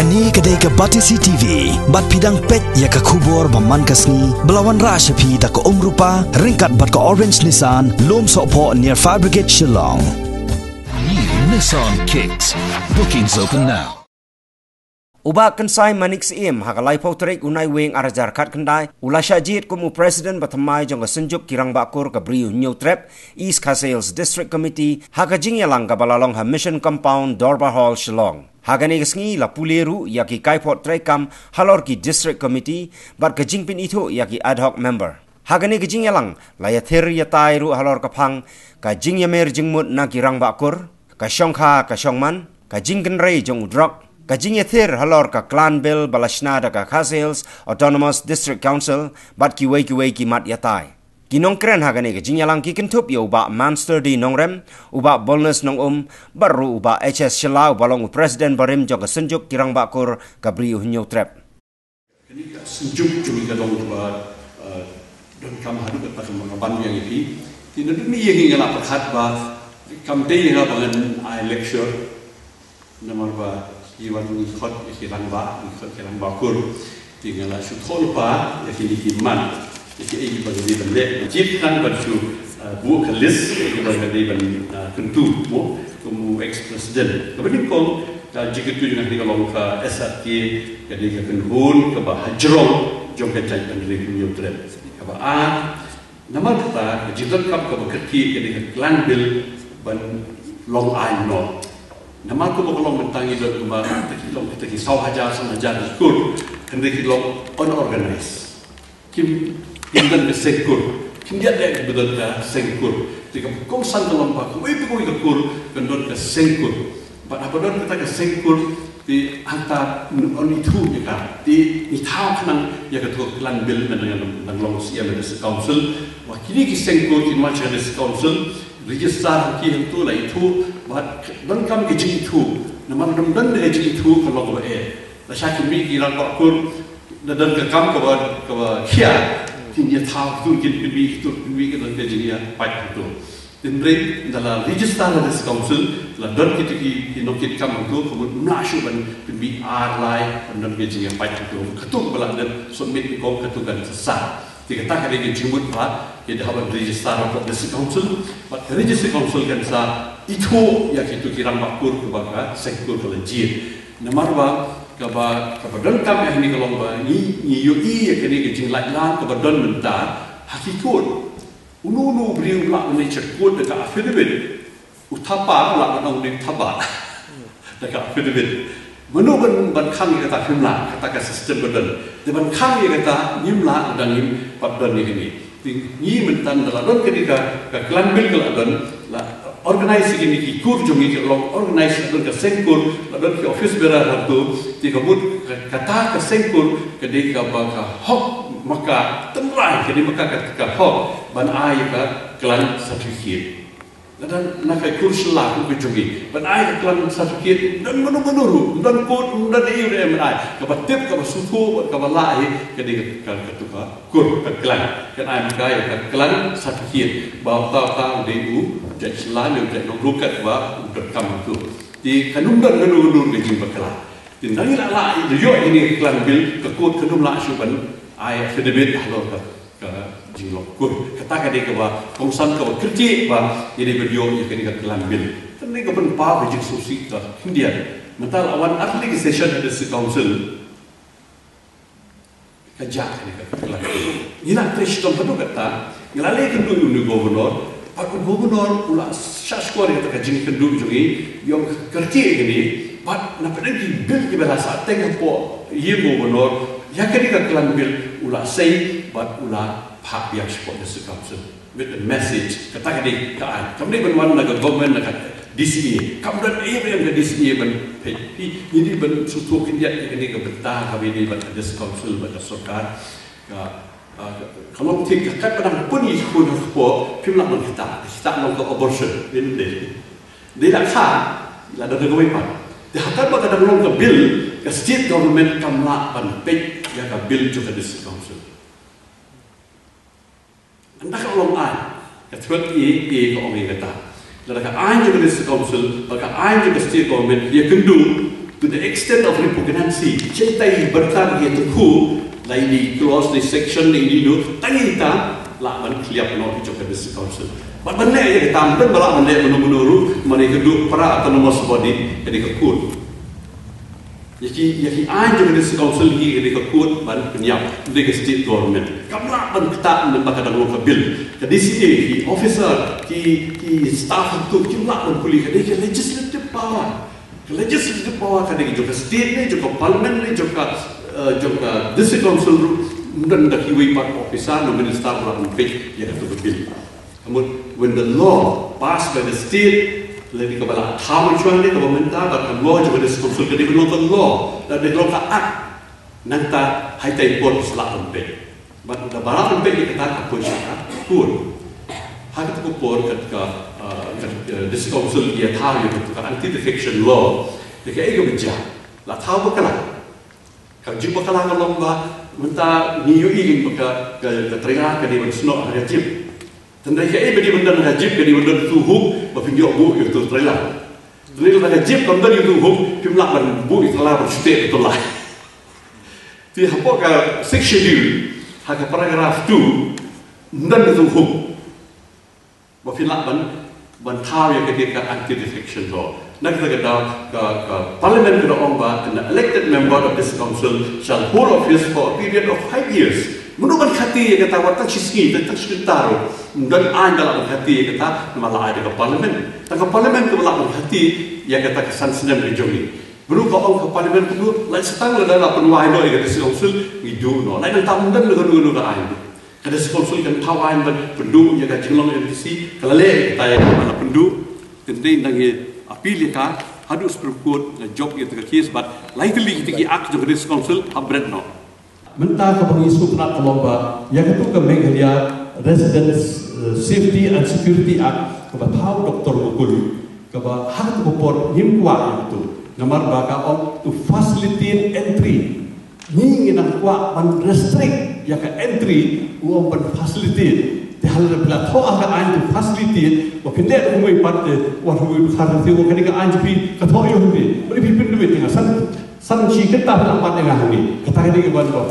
Kani kedai ke Batisi TV, bat pidang pet ya ke kubur baman kasni, belawan rashapi tak ke rupa, ringkat bat ke Orange Nissan, lom sokpo near Fire Brigade Shillong. New Nissan Kicks. Bookings open now. Uba kensai manik sim hakalai potrik unai wing arajar kat kendai ula syajit kumu presiden batamai jong senjuk kirang bakur ke Briu New Trap East Kasales District Committee hakajing yalang ka balalong ha Mission Compound Dorba Hall Shillong. Hagani kesngi la puleru yaki kaipot trekam halor ki District Committee bat kajing pin itu yaki ad hoc member. Hagani kajing yalang la yathir yatai ru halor kapang kajing yamer jingmut na kirang bakur ka syongkha ka syongman kajing kenrei jong udrok Kajing yathir halor ka Clanville Balashna ka Kasales Autonomous District Council bat ki mat yatai. Kinong kren hagani kajing yalang ki kentup ya uba Manster di nongrem, uba Bolness nong baru uba HS Shilau balong Presiden Barim jong senjuk kirang bakur ka Briu New Trap. Kini senjuk jumi ka dong uba don kam hadu ka ban yang ipi. Tindu ni yang ngala perhat ba kam dei ha bangan I lecture nomor ba iwan ngikot ikilang bakur tinggal syukur pa yakini iman yakini bagi benda ciptaan baju buat kelis bagi benda tentu mo kamu ex presiden kemudian kau jika tu jangan dikalong ke SRT jadi ke kenhun ke bahajrong jom ke cai pendiri New Trap ke bah nama kita jiran kap ke bekerti jadi ke Clanville ban Long Island Nama aku berkolong mentangi dan kemarin kita kisah hajar sama hajar skul hendak kita unorganized. Kim dan kesengkur, kim dia ada betul dah sengkur. Jika kongsan dalam baku, kau ikut kendor kesengkur. Pada don kita kesengkur di antar on itu juga di tahu kenang ya ketua Clanville dengan long siam ada council. Wakili kesengkur di macam ada council. Register ki hentu la itu bat dan kam ki jing itu nama dan de jing itu kalau ko la syaki mi ki ran bakur dan ke kam ko kia kin ya tahu tu kin bi ke dan ke jing ya pai itu dan break dalam register la council la dan ki no ki kam tu ko na shu ban bi ar lai dan ke jing ya pai itu ketuk bala dan submit ko ketukan sesat Jika tak ada yang jemput pak, kita dapat register untuk District Council. But District Council kan sa itu yang itu kirang bakur kebaga sektor kelajir. Nomor ba kebadan kami ini kalau ba ni UI yang kini kecing lailan kebadan mentar hakikut. Unu beriu lak ni cekut dekat affidavit. Utapa lak menang ni taba dekat affidavit. Menu ban khang yang kata himla kata sistem badan dan khang yang kata himla dan him badan ini ni mentan dalam don ketika ke Clanville ke don la organize ini ki kur jongi ke long organize don ke sengkur don ke office berar tu ti kabut kata ke sengkur ke de ka ba ka hok maka temrai ke di maka ka hok ban ai ka Clan certificate dan nak kursus lah aku kejogi. Benai Clan certificate dan menuru dan kod dan iu menai. Kabar tip kabar suku kabar lai kedi ketuka kur Clan. Kan ai mengai Clan certificate bawa tahu DU jadi selalu jadi nongrukat bawa untuk kamu tu. Di kanum dan menuru kejing berkelah. Di nangi lai yo ini Clanville kekut kanum lah syuban ai sedebit halor ke jinglok kur kata kade ke ba kongsan ke kerja ba jadi video yang kini ke Clanville tene ke ben pa bejik susi ke India mental awan ahli session ada si council kerja ni ke Clanville ina trishtom betul kata ngalale kendu uni gubernur pak gubernur ula syashkor kata kajing kendu jungi yang kerja ini pat na pedegi bil ke bahasa tengah po ye gubernur ya kini ke Clanville ula say but ula pak biar support the council with the message kata kadi kaan kami benwan naga government naga DCA kamu dan yang ke DCA ben ini ben susukin dia ini ke betah kami di pada the council pada sokar kalau tidak kan pada pun ikut support film nak kita nak ke abortion ini dia tak sah ada government dia akan pada dalam ke bill ke state government kamla pan pek ya ke bill juga the council anda kalau ai, ketua ke orang kata, lalu ai juga di council, lalu ai juga state government dia kendu to the extent of repugnancy. Cintai bertar dia tuku lai di clause di section ni dulu tangi ta la man kliap no di jokan district council. But benda yang tampen bala benda menurut mereka duduk para autonomous body jadi kekut. Jadi aja district council ni jadi kekut ban penyap di state government. Kamla ban ketak membakar dalam bil. Jadi sini officer ki staff tu kimla ban kuliah jadi legislative power. Legislative power kan di juga state ni juga parliament ni juga district council dan dah kiwi part officer no minister dalam page ya tu bil. Namun when the law passed by the state lagi kepala tahu cuan ni pemerintah dan law juga district council jadi menonton law dan dia lakukan act nanti hai port selatan page. But the barat page kita tak punya pun. Hak itu pun ketika district council dia tahu yang itu anti defection law dia ego bijak lah tahu bakalan kalau jumpa bakalan kalau minta niu ingin baka terima ke dia senok ada jip dan dia bedi benda hajib ke dia benda tuhuk berpinjau bu itu terima terima hajib kalau dia tuhuk jumlah bu itu lah berstate itu lah di apa ke section dulu hak paragraf 2 dan tuhuk berpindah ban tahu yang ketika anti defection law. Nak kita kata parlimen kita orang an elected member of this council shall hold office for a period of 5 years. Menurut hati yang kata watak sisi tentang sekitar dan an dalam hati yang kata malah ada ke parlimen. Tentang parlimen tu malah hati yang kata kesan senam dijongi. Menurut orang ke parlimen tu lain setang dalam penuai doa yang kata council hidup no. Lain tamu dan lagu-lagu lain. Kada sekonsul kan tawain penduduk yang kajinglong MPC kalau le kita yang penduduk tendai nangi apil ka hadus perkut job yang terkis but likely kita ak juga sekonsul abred no mentah ke pengisu nak lomba yang itu ke megalia residence safety and security act ke tahu doktor bukul ke hak bupor himkwa itu nomor baka to facilitate entry ni nginang kwa man restrict ya ka entry uang ban facilitate di hal bila tho aga an to facilitate wa kende umoi parte wa hui khar ti wa kene ka an pi ka tho yo hui bari pi pindu beti san chi kita la pat dengan ni kata ni ban ba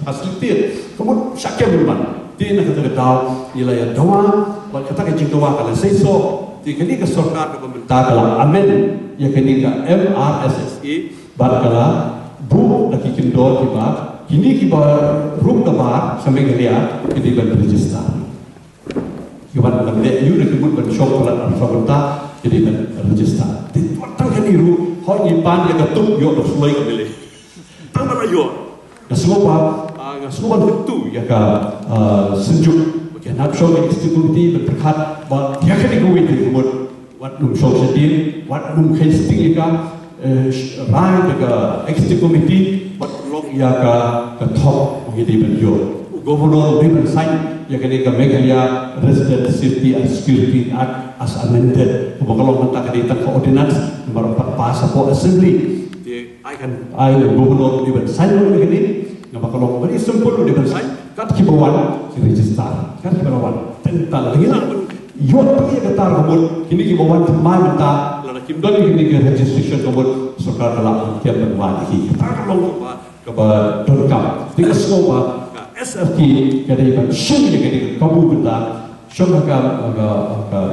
facilitate kemudian syakya berman di nak kata tahu ila ya doa wa kata ke jing doa kala sei so di kene ka sarkar ka pemerintah kala amen ya kene ka MRSSA bar kala bu lagi kendor kiba kini kiba room kabar sampai kelia kini ban register kiba dalam dia you nak kebut ban shop pelan pemerintah jadi ban register di tang kini ru hoi pan dia ketuk yo dak sulai ka beli tang mana yo da slopa itu ya ka sejuk ya nak show institusi berkat ba dia kini kuwi di kebut wat num show sedin wat num casting ka rai ke executive committee log ya ke top menjadi beliau gubernur Liban sign ya ke megalia resident safety and security act as amended kalau mentah ke ordinance nomor 4 pass for assembly I gubernur Liban sign ini kalau beri sempurna Liban sign kat kibawan register kat kibawan tentang lagi yo pergi ke tar kabut kini kibawan mai mentah kim don ini ke registration kabut sokar dalam tiap berbuat lagi kita kalau keba dorkam dengan semua SRT kada iban syung yang kada kabu kita syung aga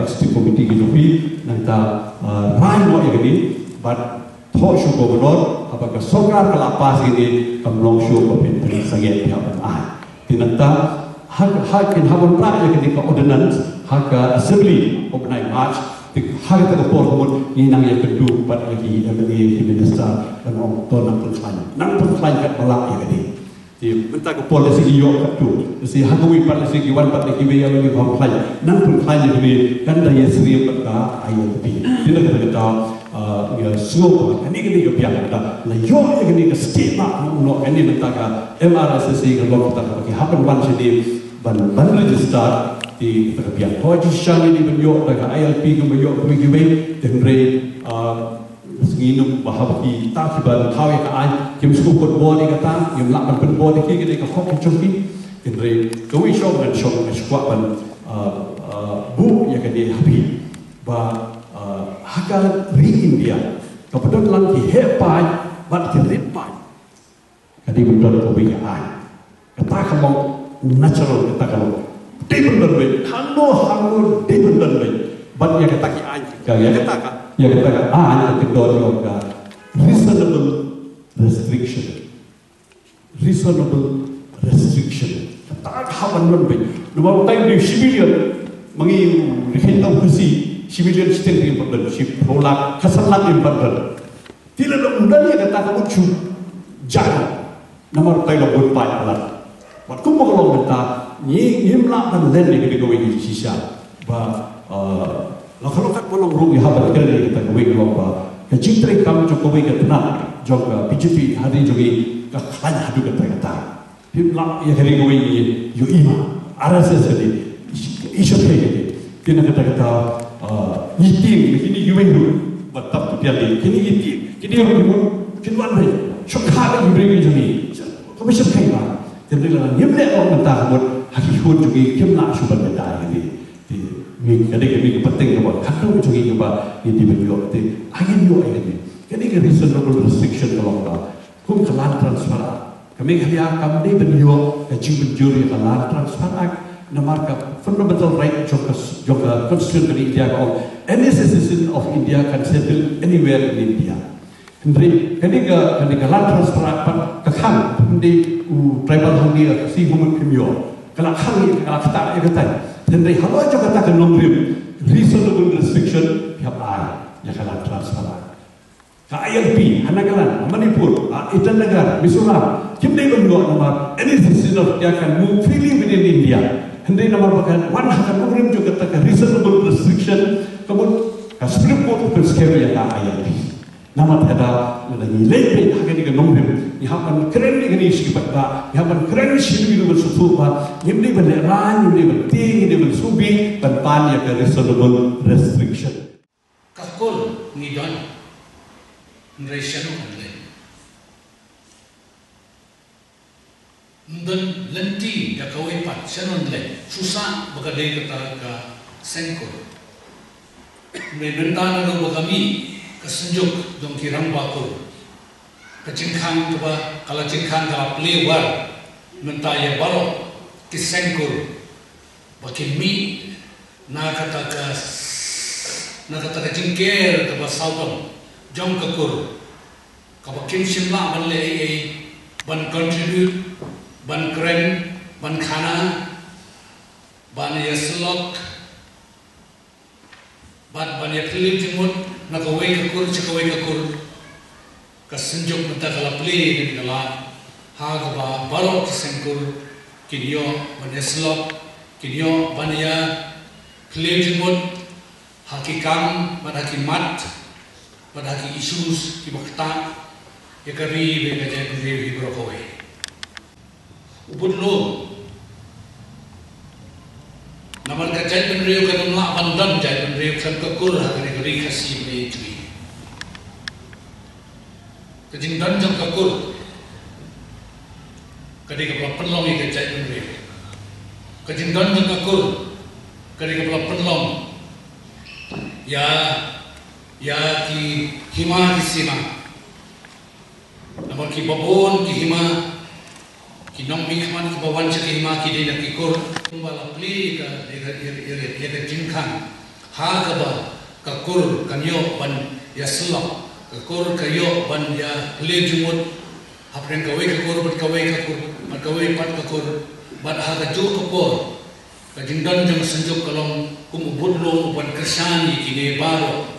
executive committee gitu nanta rai mo yang ini but tho syung gubernur apakah sokar kelapas ini kamlong syung pemimpin sangat pihak tinanta hak habon pra yang ketika ordinance hak assembly overnight march hari terpor kemudian ini nang yang kedua pada lagi MLA minister dan orang tua nang pertanyaan kat balak ya tadi. Di mentah ke polisi iyo kat tu, si hagui pada si kiwan pada kiwi yang lebih bertanya nang pertanyaan ini kan daya seri pada ayat tadi. Tidak kita ya semua kan ini kebiang kita. Nah yo yang ini ke skema no ini mentah ke MRSSA kalau kita pakai happen ban sini ban register di terbiak. Haji Syang ini beliau dengan ILP beliau begitu dengan nginum bahawa tak kibar tahu yang kan kim suku football ni kata kim lapan football ni kita hoki cungki dengan kau show dan show dan squat dan bu yang dia happy bah hakal re India kemudian lagi hepai bat kiripai kadi benar ko bi ai kata kamu natural kata kamu di benar be hango di benar be bat ya kata ki ai ya kata ai ke do yoga reasonable restriction kata hawan non be dua time di civilian mangi dihendam kasi civilian state di benar si prolak kesalan di benar tidak ada undang yang kata kamu cu jangan nomor tayo buat alat. Wat ko maglong kita ni himla kan len ni kita gawin di sisa ba lakalokat mo ng rumi habat ka ni kita gawin mo ba kajitri kam jo gawin ka na jo ka BJP hari jogi ka kanya hadu ka ta himla ya hari gawin ni yo ima RSS ni isu ni kina kata meeting ni gawin du batap tu dia ni kini meeting kini kinwan ni syukha ni bring jogi kami syukha ba jadi lah nyemle orang mentah buat hakikun juga kemla suban beda ini ni kadang kami penting buat kadang juga ba ini beliau ti angin yo ini kadang reasonable restriction kalau ba kum kelan transfer kami kaya kami beliau achievement jury kelan transfer nomor ka fundamental right joka constitution dari India kalau any citizen of India can settle anywhere in India. Jadi ketika kelan transfer ke kham di tribal handi si human kimio kalau kami kalau kita kata jadi kalau aja kata ke nomor reasonable restriction ya apa ya kelan transfer ke ILP Hanagalan Manipur itu negara Mizoram kita berdua nomor any citizen of India can move freely within India. Hindi nomor bagan one akan nomor juga kata reasonable restriction kemudian Supreme Court bersekali ya ILP. Nama ada nilai harga ni nomor यहाँ पर करेंगे कि नहीं इसकी पत्ता यहाँ पर करेंगे शिल्पी लोग सुसुपा ये बने रान ये बने तेग ये बने सुबी बनपान या कर reasonable restriction kakul ngidon nresanu kanle ndon lenti ya kawai pat sanon le susah bagade kata ka sengkor menentang no bagami kesenjuk dong kirang bakur kecingkang tu ba kalau cingkang kalau pelewar mentaya balok kisengkur bakin mi nak kata cingker tu ba saudam jom kekur kalau bakin simla ban le ban contribute ban keren ban khana ban yaslok ban ya pilih jemut nak kawai kekur cakawai kekur kesenjuk mata kalau play dan kalau hagaba balok sengkur kinyo baneslok kinyo banya play jemut hakikam pada hakimat pada haki isus kibakta ya kari begaja beri hibrokowe ubud lo namar kajai benriu kanumla bandan jai benriu kan kekur hakari kari kasih beri cui kajing dan jam kakur kadi kapal penlong yang kecai benri kajing dan jam kakur kadi kapal penlong ya ki hima ki sima namun ki babon ki hima ki nong mikman ki bawan ki hima ki dina ki kur kumbala pli ka ya jingkang ha kaba kakur kanyo ban yaslok kakor kayo ban ya lejumut apren kawai kakor bat kawai pat kakor bat haga jo kakor kajingdan jang senjuk kalong kumubudlong ban kersani kini baro